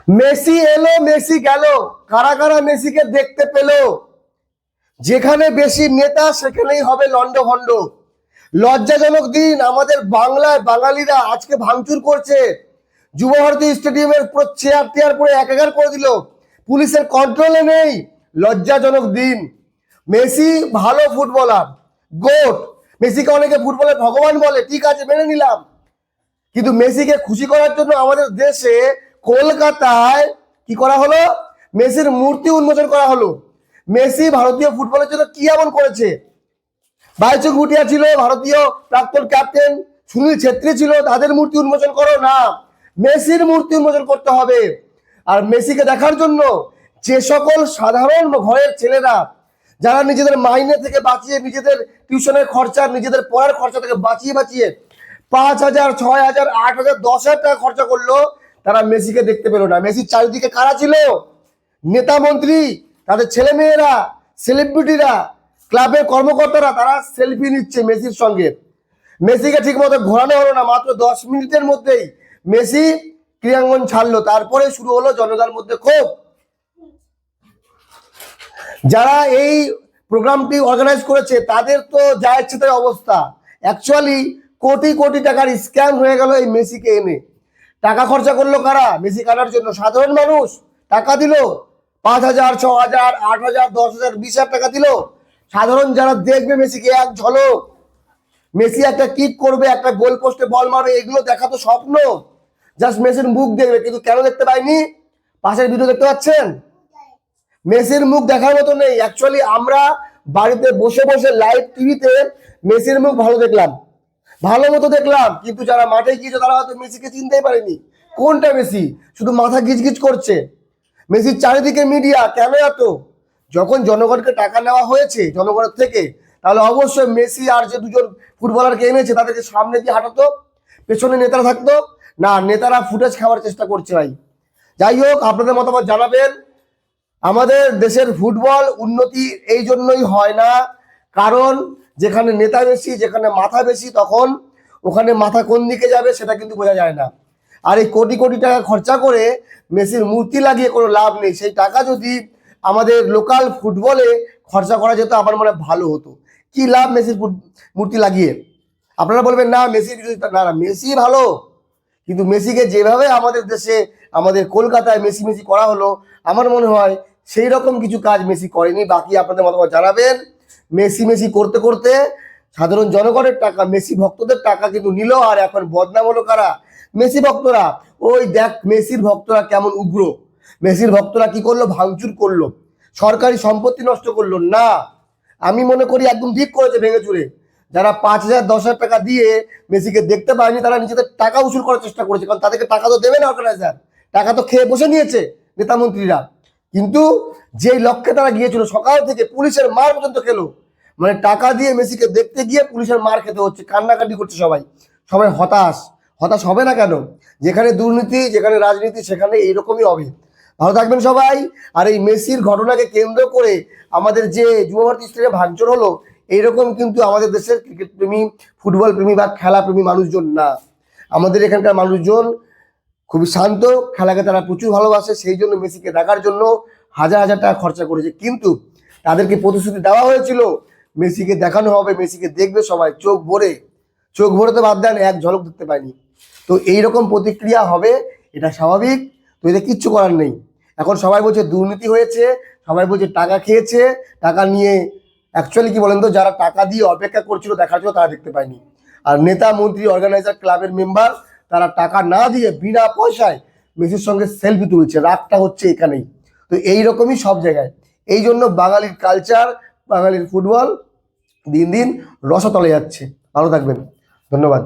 Messi এলো Messi গেল, কারা কারা মেসিকে দেখতে পেল? যেখানে বেশি নেতা সেখানেই হবে লন্ডভন্ড। লজ্জাজনক দিন। আমাদের বাংলায় বাঙালিরা আজকে ভাঙচুর করছে। যুবভারতী স্টেডিয়ামের পুরো চেয়ার টেয়ার পুরো একাকার করে দিল, পুলিশের কন্ট্রোলে নেই। লজ্জাজনক দিন। মেসি ভালো ফুটবলার, গোট। মেসিকে অনেকে ফুটবলের ভগবান বলে, ঠিক আছে মেনে নিলাম, কিন্তু মেসিকে খুশি করার জন্য আমাদের দেশে কলকাতায় কি করা হলো? মেসির মূর্তি উন্মোচন করা হলো। মেসি ভারতীয় ফুটবলের জন্য কি এমন করেছে? বাইচুং ভুটিয়া ছিল, ভারতীয় প্রাক্তন ক্যাপ্টেন সুনীল ছেত্রী ছিল, তাদের মূর্তি উন্মোচন করো না, মেসির মূর্তি উন্মোচন করতে হবে। আর মেসিকে দেখার জন্য যে সকল সাধারণ ঘরের ছেলেরা, যারা নিজেদের মাইনে থেকে বাঁচিয়ে, নিজেদের টিউশনের খরচা, নিজেদের পড়ার খরচা থেকে বাঁচিয়ে বাঁচিয়ে 5,000, 6,000, 8,000, 10,000 টাকা খরচা করলো, তারা মেসিকে দেখতে পেল না। মেসির চারিদিকে কারা ছিল? নেতা মন্ত্রী, তাদের ছেলে মেয়েরা, সেলিব্রিটিরা, ক্লাবের কর্মকর্তারা, তারা সেলফি নিচ্ছে মেসির সঙ্গে। মেসিকে ঠিক মতো ঘোরানো হলো না। মাত্র 10 মিনিটের মধ্যেই মেসি ক্রীড়াঙ্গন ছাড়লো। তারপরে শুরু হলো জনতার মধ্যে ক্ষোভ। যারা এই প্রোগ্রামটি অর্গানাইজ করেছে তাদের তো যা ইচ্ছে তাই অবস্থা। অ্যাকচুয়ালি কোটি কোটি টাকার স্ক্যাম হয়ে গেল এই মেসিকে এনে। টাকা খরচা করলো কারা? মেসি কাটার জন্য সাধারণ মানুষ টাকা দিল, 5,000, 6,000, 8,000, 10,000, 20,000 টাকা দিল। সাধারণ যারা দেখবে মেসিকে এক ঝলক, মেসি একটা কিক করবে, একটা গোল পোস্টে বল মারবে, এগুলো দেখা তো স্বপ্ন। জাস্ট মেসির মুখ দেখবে, কিন্তু কেন দেখতে পাইনি? পাশের ভিডিও দেখতে পাচ্ছেন, মেসির মুখ দেখার মতো নেই। অ্যাকচুয়ালি আমরা বাড়িতে বসে বসে লাইভ টিভিতে মেসির মুখ ভালো দেখলাম, ভালো মতো দেখলাম, কিন্তু যারা মাঠে গিয়েছে তারা হয়তো মেসিকে চিনতেই পারেনি কোনটা মেসি। শুধু মাথা গিজগিজ করছে। মেসির চারিদিকে মিডিয়া, কেন এত? যখন জনগণকে টাকা নেওয়া হয়েছে জনগণের থেকে, তাহলে অবশ্যই মেসি আর যে দুজন ফুটবলারকে এনেছে তাদেরকে সামনে দিয়ে হাঁটাতো, পেছনে নেতারা থাকতো না। নেতারা ফুটেজ খাওয়ার চেষ্টা করছে ভাই। যাই হোক, আপনাদের মতামত জানাবেন। আমাদের দেশের ফুটবল উন্নতি এই জন্যই হয় না, কারণ যেখানে নেতা বেশি, যেখানে মাথা বেশি, তখন ওখানে মাথা কোন দিকে যাবে সেটা কিন্তু বোঝা যায় না। আর এই কোটি কোটি টাকা খরচা করে মেসির মূর্তি লাগিয়ে কোনো লাভ নেই। সেই টাকা যদি আমাদের লোকাল ফুটবলে খরচা করা যেত, আমার মনে ভালো হতো। কি লাভ মেসির মূর্তি লাগিয়ে? আপনারা বলবেন না মেসির বিরোধিতা, না না, মেসি ভালো, কিন্তু মেসিকে যেভাবে আমাদের দেশে, আমাদের কলকাতায় মেসি মেসি করা হলো, আমার মনে হয় সেই রকম কিছু কাজ মেসি করেনি। বাকি আপনাদের মতামত জানাবেন। মেসি মেসি করতে করতে সাধারণ জনগণের টাকা, মেসি ভক্তদের টাকা কিন্তু নিল। আর এখন বদনাম হলো কারা? মেসি ভক্তরা। ওই দেখ মেসির ভক্তরা কেমন উগ্র। মেসির ভক্তরা কি করলো? ভাঙচুর করলো, সরকারি সম্পত্তি নষ্ট করলো। না, আমি মনে করি একদম ঠিক করেছে ভেঙে চুরে। যারা 5,000, 10,000 টাকা দিয়ে মেসিকে দেখতে পায়নি, তারা নিজেদের টাকা উসুল করার চেষ্টা করেছে, কারণ তাদেরকে টাকা তো দেবে না অর্গানাইজার, টাকা তো খেয়ে বসে নিয়েছে নেতা মন্ত্রীরা। কিন্তু যেই লক্ষ্যে তারা গিয়েছিল, সকাল থেকে পুলিশের মার পর্যন্ত খেলো। মানে টাকা দিয়ে মেসিকে দেখতে গিয়ে পুলিশের মার খেতে হচ্ছে, কান্নাকাটি করছে সবাই। সবাই হতাশ। হতাশ হবে না কেন? যেখানে দুর্নীতি, যেখানে রাজনীতি, সেখানে এইরকমই হবে। ভালো থাকবেন সবাই। আর এই মেসির ঘটনাকে কেন্দ্র করে আমাদের যে যুবভারতী স্টেডিয়াম ভাঙচুর হলো, এইরকম কিন্তু আমাদের দেশের ক্রিকেট প্রেমী, ফুটবল প্রেমী বা খেলা প্রেমী মানুষজন না। আমাদের এখানকার মানুষজন খুবই শান্ত, খেলাকে তারা প্রচুর ভালোবাসে, সেই জন্য মেসিকে দেখার জন্য হাজার হাজার টাকা খরচা করেছে। কিন্তু তাদেরকে প্রতিশ্রুতি দেওয়া হয়েছিল মেসিকে দেখানো হবে, মেসিকে দেখবে সবাই চোখ ভরে। চোখ ভরে তো বাদ দেন, এক ঝলক দেখতে পাইনি। তো এইরকম প্রতিক্রিয়া হবে, এটা স্বাভাবিক। তো এতে কিচ্ছু করার নেই। এখন সবাই বলছে দুর্নীতি হয়েছে, সবাই বলছে টাকা খেয়েছে, টাকা নিয়ে। অ্যাকচুয়ালি কি বলেন তো, যারা টাকা দিয়ে অপেক্ষা করছিল দেখার জন্য, তারা দেখতে পায়নি। আর নেতা মন্ত্রী, অর্গানাইজার, ক্লাবের মেম্বার, তারা টাকা না দিয়ে বিনা পয়সায় মেসির সঙ্গে সেলফি তুলছে। রাগটা হচ্ছে এখানেই। তো এইরকমই সব জায়গায়। এই জন্য বাঙালির কালচার, বাঙালির ফুটবল দিন দিন রসতলে যাচ্ছে। ভালো থাকবেন, ধন্যবাদ।